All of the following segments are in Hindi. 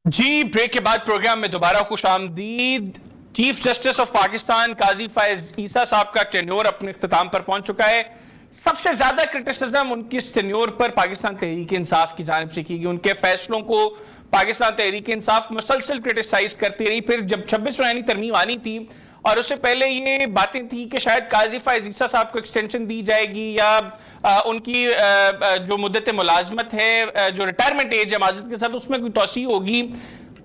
जी, ब्रेक के बाद प्रोग्राम में दोबारा खुश आमदीद। चीफ जस्टिस ऑफ पाकिस्तान काजी फायज ईसा साहब का टेन्योर अपने इख्तिताम पर पहुंच चुका है। सबसे ज्यादा क्रिटिसिज्म उनकी इस टेन्योर पर पाकिस्तान तहरीक इंसाफ की जानिब से की गई। उनके फैसलों को पाकिस्तान तहरीक इंसाफ मुसलसल क्रिटिसाइज करती रही। फिर जब 26 पुरानी तरमीम आनी थी और उससे पहले ये बातें थी कि शायद काजी फायज ईसा साहब को एक्सटेंशन दी जाएगी या उनकी जो मुद्दत मुलाजमत है, जो रिटायरमेंट एज है माजद के साथ, उसमें कोई तोसी होगी।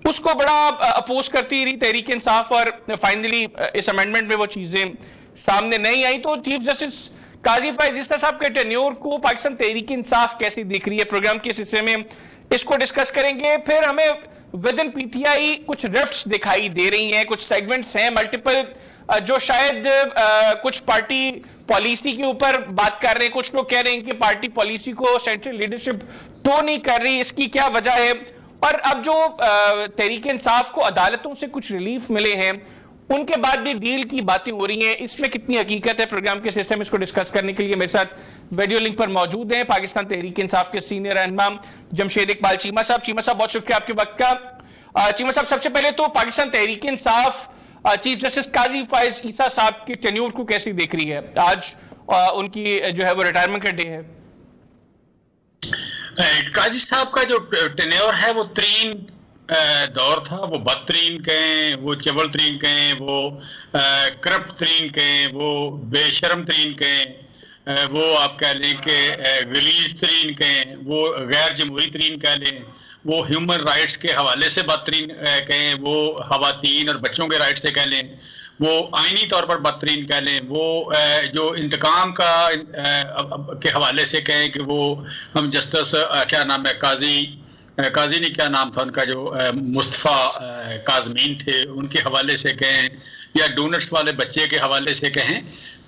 उसको बड़ा अपोज करती रही तहरीक इंसाफ और फाइनली इस अमेंडमेंट में वो चीजें सामने नहीं आई। तो चीफ जस्टिस काजी फायज ईसा साहब के टेन्योर को पाकिस्तान तहरीक इंसाफ कैसे देख रही है, प्रोग्राम के इस हिस्से में इसको डिस्कस करेंगे। फिर हमें विद इन पीटीआई कुछ रिफ्ट्स दिखाई दे रही हैं, कुछ सेगमेंट्स हैं मल्टीपल जो शायद कुछ पार्टी पॉलिसी के ऊपर बात कर रहे हैं। कुछ लोग कह रहे हैं कि पार्टी पॉलिसी को सेंट्रल लीडरशिप तो नहीं कर रही, इसकी क्या वजह है। और अब जो तहरीक इंसाफ को अदालतों से कुछ रिलीफ मिले हैं, उनके बाद भी डील की बातें हो रही हैं, इसमें कितनी हकीकत है। प्रोग्राम के सिलसिले में इसको डिस्कस करने के लिए मेरे साथ वीडियो लिंक पर मौजूद हैं पाकिस्तान तहरीक इंसाफ के सीनियर रहनुमा जमशेद इकबाल चीमा साहब। चीमा साहब, बहुत शुक्रिया आपके वक्त का। चीमा साहब, सबसे पहले तो पाकिस्तान तहरीक इंसाफ चीफ जस्टिस काजी फायज ईसा साहब के टेन्योर को कैसी देख रही है? आज उनकी जो है वो रिटायरमेंट का डे है। काजी साहब का जो टेन्योर है वो तीन दौर था। वो बदतरीन कहें, वो चवल तरीन कहें, वो करप्ट तरीन कहें, वो बेशरम तरीन कहें, वो आप कह लें कि गलीज तरीन कहें, वो गैर जमहूरी तरीन कह लें, वो ह्यूमन राइट्स के हवाले से बदतरीन कहें, वो खवातीन और बच्चों के राइट से कह लें, वो आइनी तौर पर बदतरीन कह लें, वो जो इंतकाम का के हवाले से कहें कि वो हम जस्टिस क्या नाम है काजी ने क्या नाम था उनका, जो मुस्तफ़ा काजमीन थे, उनके हवाले से कहें, या डोनट्स वाले बच्चे के हवाले से कहें।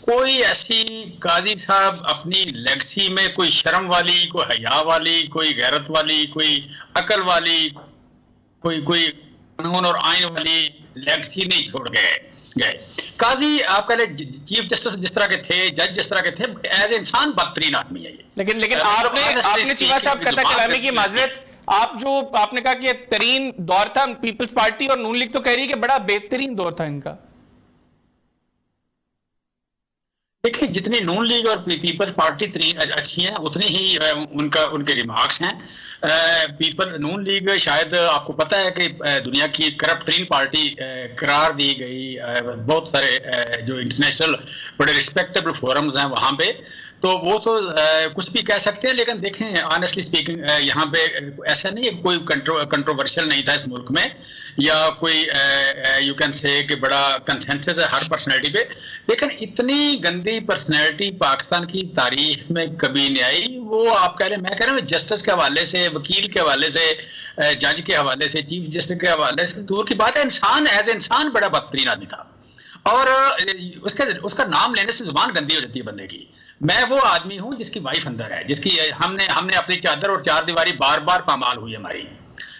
कोई ऐसी काजी साहब अपनी लेगसी में कोई शर्म वाली, कोई हया वाली, कोई गैरत वाली, कोई अकल वाली, कोई कानून और आइन वाली लेगसी नहीं छोड़ गए। काजी आप कह चीफ जस्टिस जिस तरह के थे, जज जिस तरह के थे, एज इंसान बदतरीन आदमी है ये। लेकिन आपने चीमा साहब कथा कलामी की माजरत, आपने कहा कि तरीन दौर था, पीपल्स पार्टी और नून लीग तो कह रही है कि बड़ा बेहतरीन दौर था इनका। देखिए, जितनी नून लीग और पीपल्स पार्टी अच्छी हैं, उतनी ही उनके रिमार्क्स हैं। नून लीग शायद आपको पता है कि दुनिया की करप्ट तरीन पार्टी करार दी गई। बहुत सारे जो इंटरनेशनल बड़े रिस्पेक्टेबल फोरम्स हैं वहाँ पे, तो वो तो कुछ भी कह सकते हैं। लेकिन देखें, ऑनेस्टली स्पीकिंग, यहाँ पे ऐसा नहीं है, कोई कंट्रोवर्शियल नहीं था इस मुल्क में, या कोई यू कैन से कि बड़ा कंसेंसस है हर पर्सनैलिटी पे। लेकिन इतनी गंदी पर्सनैलिटी पाकिस्तान की तारीख में कभी नहीं आई। वो आप कह रहे हैं, मैं कह रहा हूँ, जस्टिस के हवाले से, वकील के हवाले से, जज के हवाले से, चीफ जस्टिस के हवाले से दूर की बात है, इंसान एज इंसान बड़ा बदतरीन आदमी था। और उसका नाम लेने से जुबान गंदी हो जाती है बंदे की। मैं वो आदमी हूं जिसकी वाइफ अंदर है, जिसकी हमने अपनी चादर और चार दीवारी बार बार पामाल हुई है।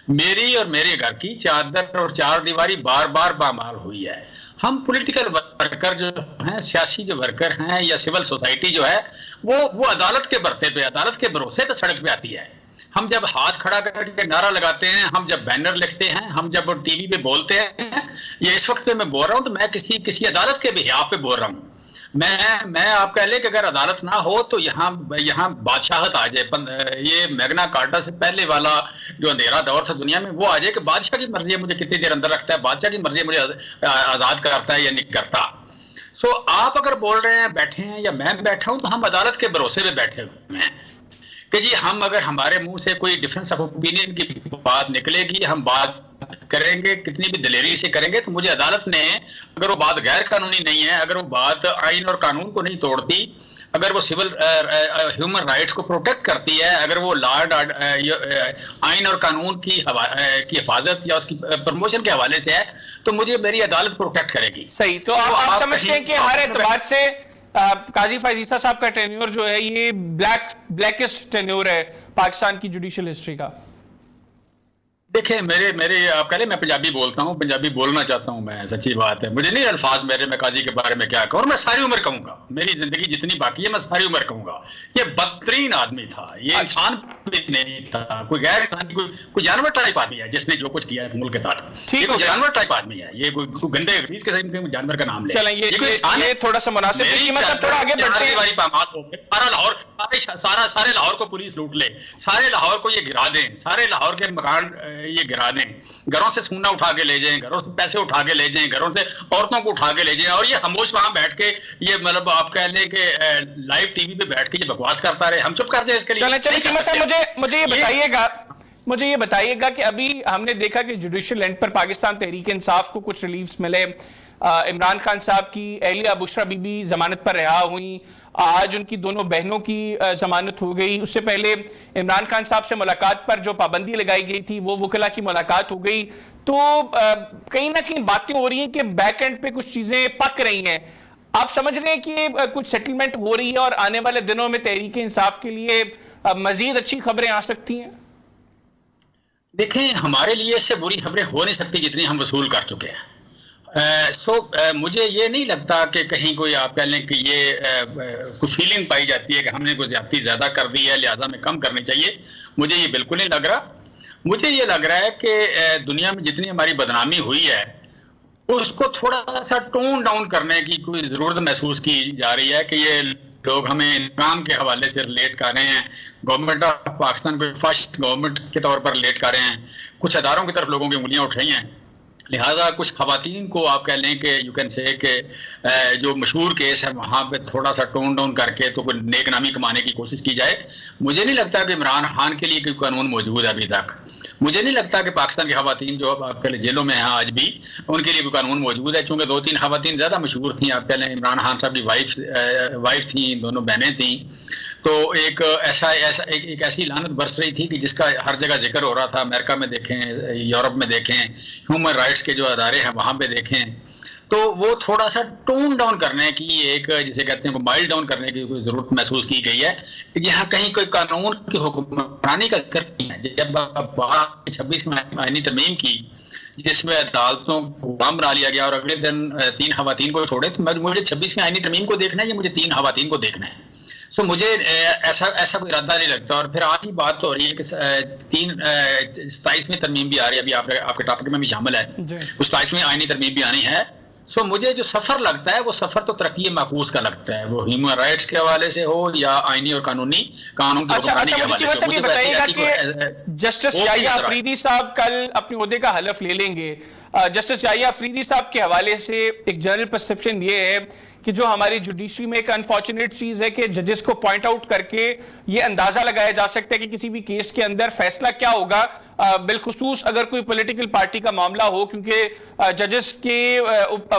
मेरी और मेरे घर की चादर और चार दीवारी बार बार पामाल हुई है। हम पॉलिटिकल वर्कर जो हैं, सियासी जो वर्कर हैं, या सिविल सोसाइटी जो है, वो अदालत के बरते पे, अदालत के भरोसे पे सड़क पे आती है। हम जब हाथ खड़ा करके नारा लगाते हैं, हम जब बैनर लिखते हैं, हम जब टीवी पे बोलते हैं, ये इस वक्त पे मैं बोल रहा हूं तो मैं किसी अदालत के बिहाफ पे बोल रहा हूं। मैं आप कह ले कि अगर अदालत ना हो तो यहाँ बादशाहत आ जाए। ये मैग्ना कार्टा से पहले वाला जो अंधेरा दौर था दुनिया में, वो आ जाए कि बादशाह की मर्जी है मुझे कितनी देर अंदर रखता है, बादशाह की मर्जी है मुझे आजाद करता है या नहीं करता। सो आप अगर बोल रहे हैं, बैठे हैं, या मैं बैठा हूं, तो हम अदालत के भरोसे पे बैठे हुए हैं कि जी हम अगर हमारे मुंह से कोई डिफरेंस ऑफ ओपिनियन की बात निकलेगी, हम बात करेंगे, कितनी भी दिलेरी से करेंगे, तो मुझे अदालत ने, अगर वो बात गैर कानूनी नहीं है, अगर वो बात आइन और कानून को नहीं तोड़ती, अगर वो सिविल ह्यूमन राइट्स को प्रोटेक्ट करती है, अगर वो आइन और कानून की हिफाजत या उसकी प्रमोशन के हवाले से है, तो मुझे मेरी अदालत प्रोटेक्ट करेगी। सही। तो आप समझते हैं कि हर एतबार से काजी फायज ईसा साहब का टेन्योर जो है ये ब्लैकेस्ट टेन्योर है पाकिस्तान की जुडिशियल हिस्ट्री का? देखिए, मेरे आप कह रहे, मैं पंजाबी बोलता हूँ, पंजाबी बोलना चाहता हूँ मैं, सच्ची बात है। मुझे नहीं अल्फाज मैं काजी के बारे में क्या कहूँ, और मैं सारी उम्र कहूंगा, मेरी जिंदगी जितनी बाकी है मैं सारी उम्र कहूंगा, ये बदतरीन आदमी था, ये इंसान भी नहीं था, कोई गैर इंसानी, कोई जानवर टाइप आदमी है जिसने जो कुछ किया इस मुल्क के साथ। ये कोई जानवर टाइप आदमी है, ये कोई गंदे किस्म के जानवर का नाम ले। चलें, ये थोड़ा सा मुनासिब है कि मतलब थोड़ा आगे बढ़ते हैं। सारा लाहौर, सारे लाहौर को पुलिस लूट ले, सारे लाहौर को ये गिरा दें, सारे लाहौर के मकान ये गिरा दें, घरों से सोना उठा के ले जाएं, घरों से पैसे उठा के ले जाएं, घरों से औरतों को उठा के ले जाएं, और ये खामोश वहां बैठ के ये मतलब आप कह लें कि लाइव टीवी पे बैठ के ये बकवास करता रहे, हम चुप कर जाए इसके लिए। चलिए चीमा साहब, मुझे ये बताइएगा कि अभी हमने देखा कि जुडिशियल एंड पर पाकिस्तान तहरीक इंसाफ को कुछ रिलीफ्स मिले, इमरान खान साहब की एहलिया बुशरा बीबी जमानत पर रिहा हुई, आज उनकी दोनों बहनों की जमानत हो गई, उससे पहले इमरान खान साहब से मुलाकात पर जो पाबंदी लगाई गई थी वो वकला की मुलाकात हो गई। तो कहीं ना कहीं बातें हो रही हैं कि बैक एंड पे कुछ चीजें पक रही हैं। आप समझ रहे हैं कि कुछ सेटलमेंट हो रही है और आने वाले दिनों में तहरीक इंसाफ के लिए मजीद अच्छी खबरें आ सकती हैं? देखें, हमारे लिए इससे बुरी खबरें हो नहीं सकती जितनी हम वसूल कर चुके हैं। मुझे ये नहीं लगता कि कहीं कोई आप कह लें कि ये कुछ फीलिंग पाई जाती है कि हमने कुछ ज्यादती ज्यादा कर दी है लिहाजा में कम करनी चाहिए। मुझे ये बिल्कुल नहीं लग रहा। मुझे ये लग रहा है कि दुनिया में जितनी हमारी बदनामी हुई है उसको थोड़ा सा टोन डाउन करने की कोई जरूरत महसूस की जा रही है कि ये लोग हमें इंतकाम के हवाले से रिलेट कर रहे हैं, गवर्नमेंट ऑफ पाकिस्तान को फाशिस्ट गवर्नमेंट के तौर पर रिलेट कर रहे हैं, कुछ अदारों की तरफ लोगों की उंगलियां उठ रही हैं। लिहाजा कुछ खवातीन को आप कह लें कि यू कैन से कि जो मशहूर केस है वहाँ पे थोड़ा सा टोन डाउन करके तो कोई नेक नामी कमाने की कोशिश की जाए। मुझे नहीं लगता कि इमरान खान के लिए कोई कानून मौजूद है अभी तक। मुझे नहीं लगता कि पाकिस्तान की खवातीन जो आपके लिए जेलों में हैं आज भी उनके लिए कोई कानून मौजूद है, चूंकि 2-3 खवातीन ज़्यादा मशहूर थी। आप कह लें इमरान खान साहब की वाइफ थी, दोनों बहनें थी, तो एक ऐसी लानत बरस रही थी कि जिसका हर जगह जिक्र हो रहा था। अमेरिका में देखें, यूरोप में देखें, ह्यूमन राइट्स के जो अदारे हैं वहाँ पे देखें, तो वो थोड़ा सा टोन डाउन करने की एक जिसे कहते हैं माइल्ड डाउन करने की कोई जरूरत महसूस की गई है। यहाँ कहीं कोई कानून की हुक्मरानी का जिक्र नहीं है। जब 26 में आईनी तरमीम की जिसमें अदालतों को गुलाम बना लिया गया और अगले दिन 3 खवातीन को छोड़े, तो मुझे 26 में आईनी तरमीम को देखना है, ये मुझे 3 खवातीन को देखना है। सो मुझे ऐसा कोई इरादा नहीं लगता। और फिर आज ही बात हो रही है कि 27वीं तरमीम भी आ रही है, अभी आपके टॉपिक में भी शामिल है, 27वीं आईनी तरमीम भी आनी है। सो मुझे जो सफर लगता है वो सफर तो तरक्की माकूस का लगता है, वो ह्यूमन राइट्स के हवाले से हो या आईनी और कानून की हुक्मरानी के हवाले से। मुझे बताइएगा कि जस्टिस याहिया अफरीदी साहब कल अपने ओहदे का हलफ ले लेंगे। जस्टिस याहिया अफरीदी साहब के हवाले से एक जनरल परसेप्शन ये है कि जो हमारी जुडिशरी में एक अनफॉर्चुनेट चीज है कि जजेस को पॉइंट आउट करके ये अंदाजा लगाया जा सकता है कि किसी भी केस के अंदर फैसला क्या होगा, बिलखुसूस अगर कोई पॉलिटिकल पार्टी का मामला हो, क्योंकि जजेस के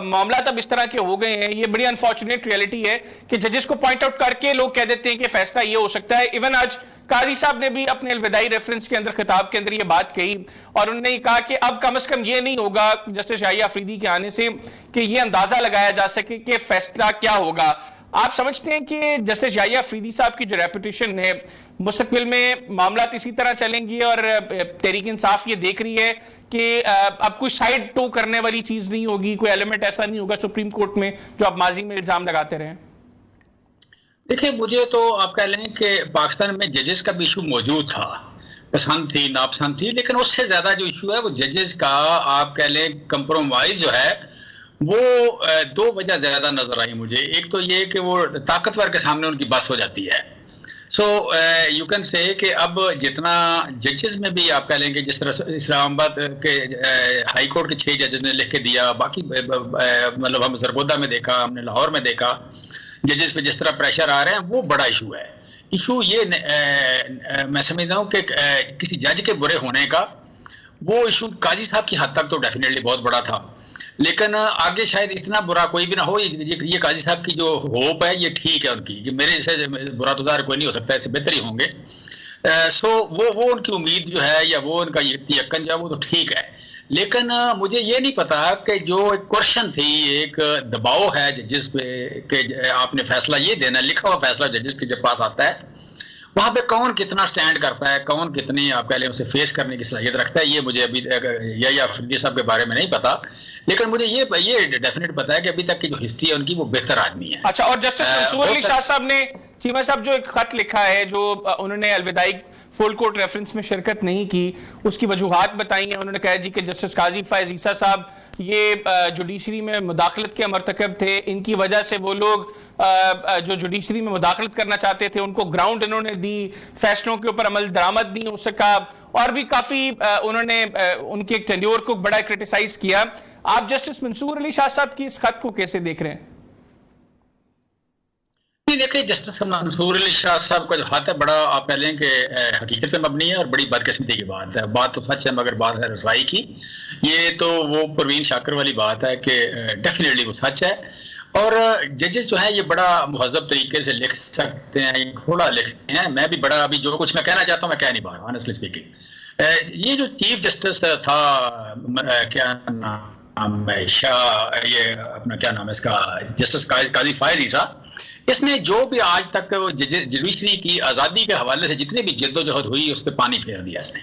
मामला तब इस तरह के हो गए हैं। ये बड़ी अनफॉर्चुनेट रियलिटी है कि जजेस को पॉइंट आउट करके लोग कह देते हैं कि फैसला ये हो सकता है। इवन आज काजी साहब ने भी अपने अलविदाई रेफरेंस के अंदर खिताब के अंदर ये बात कही और उन्होंने कहा कि अब कम से कम ये नहीं होगा जस्टिस याहिया अफरीदी के आने से कि ये अंदाजा लगाया जा सके कि फैसला क्या होगा। आप समझते हैं कि जस्टिस याहिया अफरीदी साहब की जो रेपुटेशन है मुस्तकबिल में मामला इसी तरह चलेंगी और तहरीक इंसाफ ये देख रही है कि अब कोई साइड टो करने वाली चीज नहीं होगी, कोई एलिमेंट ऐसा नहीं होगा सुप्रीम कोर्ट में जो आप माजी में इल्जाम लगाते रहे? देखिए, मुझे तो आप कह लें कि पाकिस्तान में जजेस का भी इशू मौजूद था, पसंद थी नापसंद थी, लेकिन उससे ज्यादा जो इशू है वो जजेस का आप कह लें कंप्रोमाइज जो है वो 2 वजह ज्यादा नजर आई मुझे। एक तो ये कि वो ताकतवर के सामने उनकी बस हो जाती है। सो यू कैन से कि अब जितना जजेस में भी आप कह लेंगे, जिस तरह इस्लामाबाद के हाई कोर्ट के 6 जजेस ने लिख के दिया, बाकी मतलब हम सरगोदा में देखा, हमने लाहौर में देखा, जजेस पे जिस तरह प्रेशर आ रहे हैं वो बड़ा इशू है। इशू ये मैं समझता हूँ कि किसी जज के बुरे होने का वो इशू काजी साहब की हद तक तो डेफिनेटली बहुत बड़ा था, लेकिन आगे शायद इतना बुरा कोई भी ना हो। ये काजी साहब की जो होप है ये ठीक है उनकी, कि मेरे से बुरा तो कोई नहीं हो सकता, इससे बेहतर ही होंगे। सो वो उनकी उम्मीद जो है या वो उनका यकीन जो है वो तो ठीक है, लेकिन मुझे ये नहीं पता कि जो एक क्वेश्चन थी, एक दबाव है जजेस पे कि आपने फैसला ये देना, लिखा हुआ फैसला जजेस के जब पास आता है वहां पे कौन कितना स्टैंड करता है, कौन कितनी आप कह लें उसे फेस करने की सलाहियत रखता है, ये मुझे अभी या अफरीदी साहब के बारे में नहीं पता, लेकिन मुझे ये डेफिनेट पता है कि अभी तक की जो हिस्ट्री है उनकी वो बेहतर आदमी है। अच्छा, और जस्टिस मंसूर अली शाह साहब ने चीमा साहब जो एक खत लिखा है, जो उन्होंने अलविदाई फुल कोर्ट रेफरेंस में शिरकत नहीं की, उसकी वजूहात बताई हैं। उन्होंने कहा जी कि जस्टिस काजी फैज ईसा साहब ये जुडिशरी में मुदाखलत के मरतकब थे, इनकी वजह से वो लोग जो जुडिशरी में मुदाखलत करना चाहते थे उनको ग्राउंड इन्होंने दी, फैसलों के ऊपर अमल दरामद नहीं हो सका, और भी काफी उन्होंने उनके टेन्योर को बड़ा क्रिटिसाइज किया। आप जस्टिस मंसूर अली शाह साहब की इस खत को कैसे देख रहे हैं? देखिए, जस्टिस मंसूर अली शाह साहब का जो हाथ है बड़ा, आप कह लें कि हकीकत पे मबनी है और बड़ी बदकिस्मती की बात है। बात तो सच है, मगर बात है रसवाई की। ये तो वो परवीन शाकर वाली बात है कि डेफिनेटली वो सच है। और जजेस जो है ये बड़ा मुहज़्ज़ब तरीके से लिख सकते हैं, थोड़ा लिखते हैं। मैं भी बड़ा, अभी जो कुछ मैं कहना चाहता हूँ मैं कह नहीं पा रहा, ऑनेस्टली स्पीकिंग। ये जो चीफ जस्टिस था, क्या नाम है, शाह, ये अपना क्या नाम है इसका, जस्टिस काजी फैज ईसा, इसने जो भी आज तक जुडिशरी की आज़ादी के हवाले से जितनी भी जद्दोजहद हुई उस पर पानी फेर दिया इसने।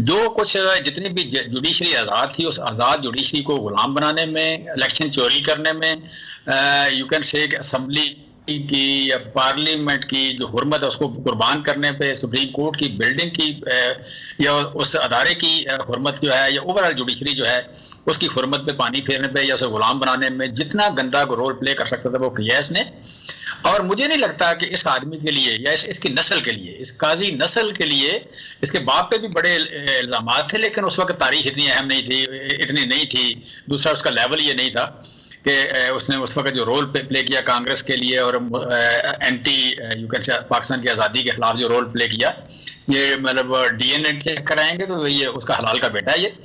जो कुछ जितनी भी जुडिशरी आज़ाद थी, उस आज़ाद जुडिशरी को गुलाम बनाने में, इलेक्शन चोरी करने में, यू कैन से असेंबली की या पार्लियामेंट की जो हुर्मत है उसको कुर्बान करने पे, सुप्रीम कोर्ट की बिल्डिंग की या उस अदारे की हुर्मत जो है, या ओवरऑल जुडिशरी जो है उसकी हुर्मत पे पानी फेरने पे या उसे गुलाम बनाने में जितना गंदा रोल प्ले कर सकता था वो किया इसने। और मुझे नहीं लगता कि इस आदमी के लिए या इसकी नस्ल के लिए, इस काजी नस्ल के लिए, इसके बाप पे भी बड़े इल्जाम थे, लेकिन उस वक्त तारीख इतनी अहम नहीं थी, इतनी नहीं थी। दूसरा उसका लेवल ये नहीं था कि उसने उस वक्त जो रोल प्ले किया कांग्रेस के लिए और anti you can say Pakistan की आज़ादी के खिलाफ जो रोल प्ले किया, ये मतलब डीएनए चेक कराएंगे तो ये उसका हलाल का बेटा है ये।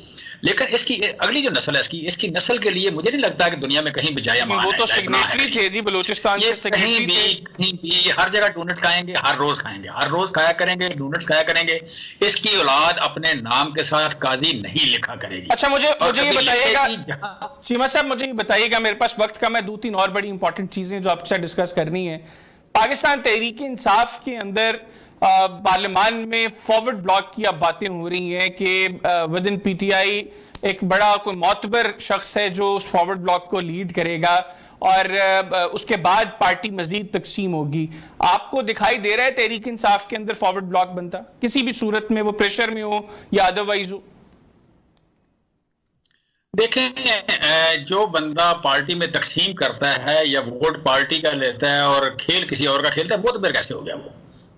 लेकिन इसकी अगली जो नस्ल है, इसकी नस्ल के लिए मुझे नहीं लगता कि दुनिया में कहीं भी जाया मान वो तो सिग्नेटरी थे जी, बलूचिस्तान से कहीं भी हर जगह डोनट खाएंगे, हर रोज खाएंगे, हर रोज खाया करेंगे, डोनट्स खाया करेंगे। इसकी औलाद अपने नाम के साथ काजी नहीं लिखा करेगी। अच्छा, मुझे ये बताइएगा चीमा साहब, मुझे ये बताइएगा, मेरे पास वक्त का, मैं 2-3 और बड़ी इंपॉर्टेंट चीजें जो आपसे डिस्कस करनी है। पाकिस्तान तहरीक इंसाफ के अंदर पार्लियामान में फॉरवर्ड ब्लॉक की अब बातें हो रही हैं कि विद इन पीटीआई एक बड़ा कोई मोतबर शख्स है जो उस फॉरवर्ड ब्लॉक को लीड करेगा और उसके बाद पार्टी मजीद तकसीम होगी। आपको दिखाई दे रहा है तहरीक इंसाफ के अंदर फॉरवर्ड ब्लॉक बनता किसी भी सूरत में, वो प्रेशर में हो या अदरवाइज हो? देखें, जो बंदा पार्टी में तकसीम करता है या वोट पार्टी का लेता है और खेल किसी और का खेलता है, मोतबर कैसे हो गया?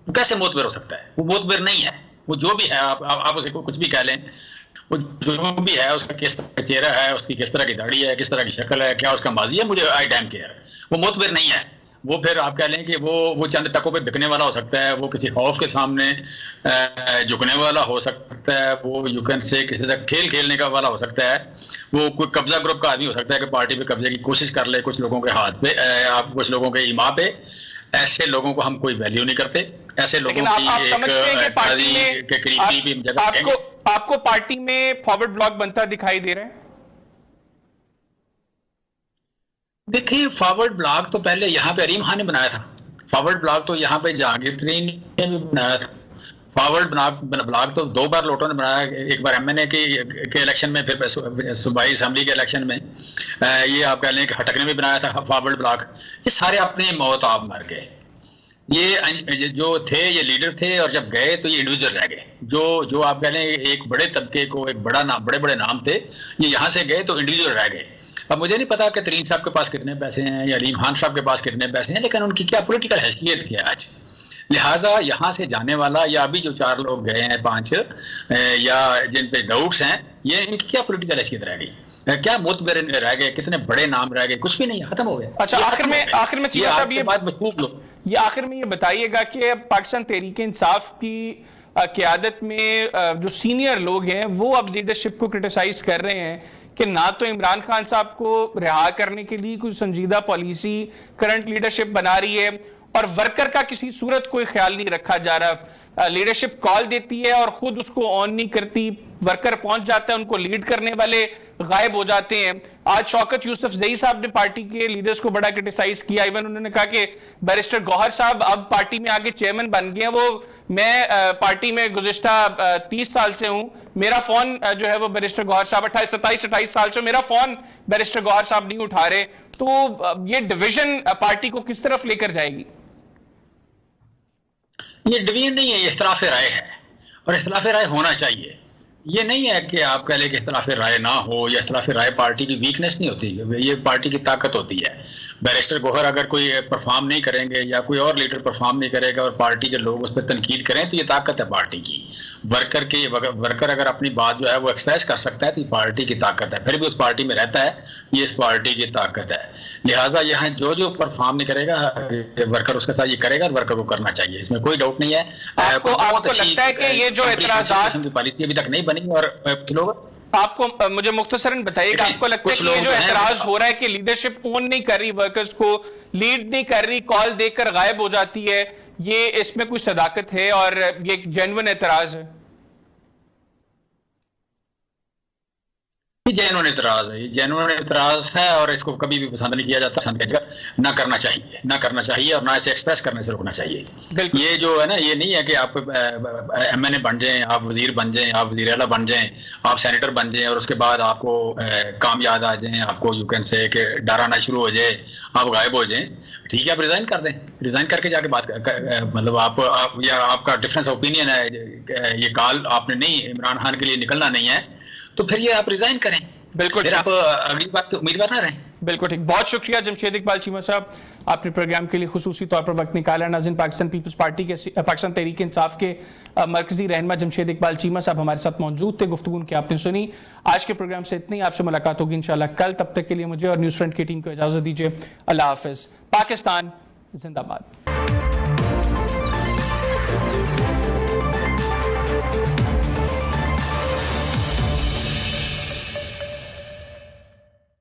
वो कैसे मोतबर हो सकता है? वो मोतबर नहीं है। वो जो भी है, आप उसे कुछ भी कह लें, वो जो भी है, उसका किस तरह का चेहरा है, उसकी किस तरह की दाढ़ी है, किस तरह की शक्ल है, क्या उसका माजी है, मुझे आई डैम केयर। वो मोतबर नहीं है। वो फिर आप कह लें कि वो चंद टकों पे बिकने वाला हो सकता है, वो किसी खौफ के सामने झुकने वाला हो सकता है, वो यू कैन से किसी तरह खेल खेलने का वाला हो सकता है, वो कोई कब्जा ग्रुप का आदमी हो सकता है कि पार्टी पे कब्जे की कोशिश कर ले कुछ लोगों के हाथ पे, आप कुछ लोगों के ईमा पे। ऐसे लोगों को हम कोई वैल्यू नहीं करते। ऐसे लोगों की आपको पार्टी में फॉरवर्ड ब्लॉक बनता दिखाई दे रहा है? देखिए, फॉरवर्ड ब्लॉक तो पहले यहाँ पे अरीम खान ने बनाया था। फॉरवर्ड ब्लॉक तो यहाँ पे जहांगीर तरीन ने भी बनाया था। फॉरवर्ड ब्लॉक तो 2 बार लोटों ने बनाया, एक बार एमएनए के इलेक्शन में, फिर सूबाई असेंबली के इलेक्शन में। ये आप कह लें कि हटक ने भी बनाया था फॉरवर्ड ब्लॉक। ये सारे अपने मौत आप मर गए। ये जो थे ये लीडर थे, और जब गए तो ये इंडिविजुअल रह गए। जो आप कह लें एक बड़े तबके को, एक बड़ा नाम, बड़े बड़े नाम थे, ये यहाँ से गए तो इंडिविजुअल रह गए। अब मुझे नहीं पता कि तरीन साहब के पास कितने पैसे हैं या अलीम खान साहब के पास कितने पैसे हैं, लेकिन उनकी क्या पॉलिटिकल हैसियत क्या है आज। लिहाजा यहाँ से जाने वाला या अभी जो 4 लोग गए हैं, 5 या जिन पे डाउट्स हैं, ये इनकी क्या पॉलिटिकल हैसियत रह गई, क्या मुतबर रह गए, कितने बड़े नाम रह गए? कुछ भी नहीं, खत्म हो गया। अच्छा, आखिर में चीमा साहब ये बात मशकूक लो, ये आखिर में ये बताइएगा कि पाकिस्तान तहरीक इंसाफ की क़यादत में जो सीनियर लोग हैं वो अब लीडरशिप को क्रिटिसाइज कर रहे हैं कि ना तो इमरान खान साहब को रिहा करने के लिए कोई संजीदा पॉलिसी करंट लीडरशिप बना रही है, और वर्कर का किसी सूरत कोई ख्याल नहीं रखा जा रहा। लीडरशिप कॉल देती है और खुद उसको ऑन नहीं करती, वर्कर पहुंच जाता है, उनको लीड करने वाले गायब हो जाते हैं। आज शौकत यूसुफजई साहब ने पार्टी के लीडर्स को बड़ा क्रिटिसाइज किया। इवन उन्होंने कहा कि बैरिस्टर गौहर साहब अब पार्टी में आगे चेयरमैन बन गए हैं। वो मैं पार्टी में गुज़िश्ता 30 साल से हूं, मेरा फोन जो है वो बैरिस्टर गौहर साहब 27-28 साल से मेरा फोन बैरिस्टर गौहर साहब नहीं उठा रहे। तो ये डिवीजन पार्टी को किस तरफ लेकर जाएगी? ये डिवीजन नहीं है, ये इख्तिलाफ राय है, और इख्तिलाफ राय होना चाहिए। ये नहीं है कि आप कह लें कि इख्तिलाफ राय ना हो, या इख्तिलाफ राय पार्टी की वीकनेस नहीं होती, ये पार्टी की ताकत होती है। बैरिस्टर गोहर अगर कोई परफॉर्म नहीं करेंगे या कोई और लीडर परफॉर्म नहीं करेगा और पार्टी के लोग उस पर तनकीद करें, तो ये ताकत है पार्टी की। वर्कर अगर अपनी बात जो है वो एक्सप्रेस कर सकता है तो ये पार्टी की ताकत है, फिर भी उस पार्टी में रहता है, ये इस पार्टी की ताकत है। लिहाजा यहाँ जो परफॉर्म नहीं करेगा वर्कर, उसके साथ ये करेगा और वर्कर को करना चाहिए, इसमें कोई डाउट नहीं है। आपको लगता है कि ये जो एतराज़ात पॉलिसी अभी तक नहीं बनी, और लोग आपको मुझे मुख्तसरन बताइए कि आपको लगता है कि ये जो एतराज हो रहा है कि लीडरशिप ओन नहीं कर रही, वर्कर्स को लीड नहीं कर रही, कॉल देकर गायब हो जाती है, ये इसमें कुछ सदाकत है और ये एक जेन्युइन एतराज है? जेन्युइन एतराज है, ये जेन्युइन एतराज है, और इसको कभी भी पसंद नहीं किया जाता। पसंद किया ना करना चाहिए, ना करना चाहिए, और ना इसे एक्सप्रेस करने से रोकना चाहिए। ये जो है ना, ये नहीं है कि आप MNA बन जाएं, आप वजीर बन जाएं, आप वजीर आला बन जाएं, आप सेनेटर बन जाएं, और उसके बाद आपको काम याद आ जाए, आपको यू कैन से कि डर आना शुरू हो जाए, आप गायब हो जाएं। ठीक है, आप रिजाइन कर दें, रिजाइन करके जाके बात मतलब आप या आपका डिफरेंस ओपिनियन है, ये कॉल आपने नहीं, इमरान खान के लिए निकलना नहीं है, तो फिर ये आप रिजाइन करें, बिल्कुल, फिर आप अगली बात के उम्मीदवार ना रहें। बिल्कुल ठीक, बहुत शुक्रिया जमशेद इकबाल चीमा साहब, आपने प्रोग्राम के लिए खुसूसी तौर पर वक्त निकाला। नाज़रीन, पाकिस्तान पीपल्स पार्टी के पाकिस्तान तहरीक इंसाफ के मरकजी रहनुमा जमशेद इकबाल चीमा साहब हमारे साथ मौजूद थे, गुफ्तगू उनकी आपने सुनी। आज के प्रोग्राम से इतनी, आपसे मुलाकात होगी इंशाल्लाह कल। तब तक के लिए मुझे और न्यूज़ फ्रंट की टीम को इजाजत दीजिए। अल्लाह हाफिज। पाकिस्तान जिंदाबाद।